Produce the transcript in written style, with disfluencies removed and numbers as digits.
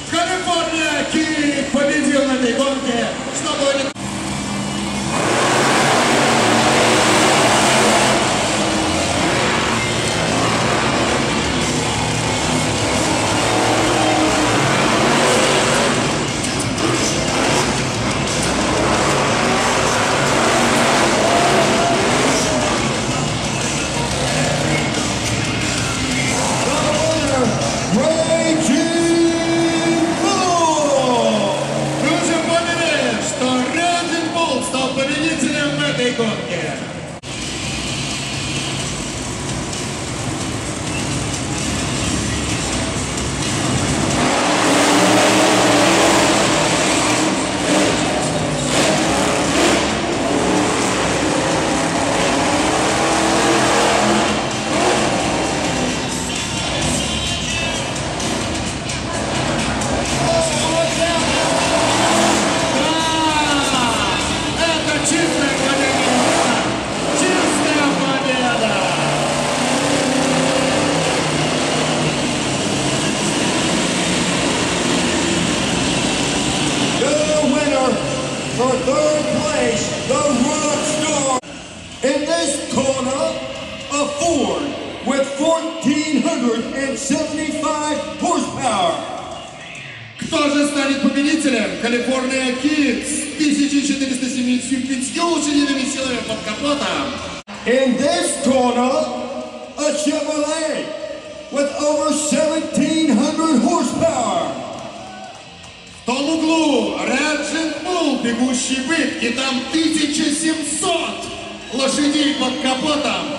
Калифорния Кит победил на этой гонке, чтобы... For third place, the RockStar. In this corner, a Ford with 1,475 horsepower. Кто же станет победителем? Калифорния Кит с 1475 лошадиными силами под капотом. In this corner, a Chevrolet with over 1,700 horsepower. В том углу Red Bull, бегущий бык, и там 1700 лошадей под капотом.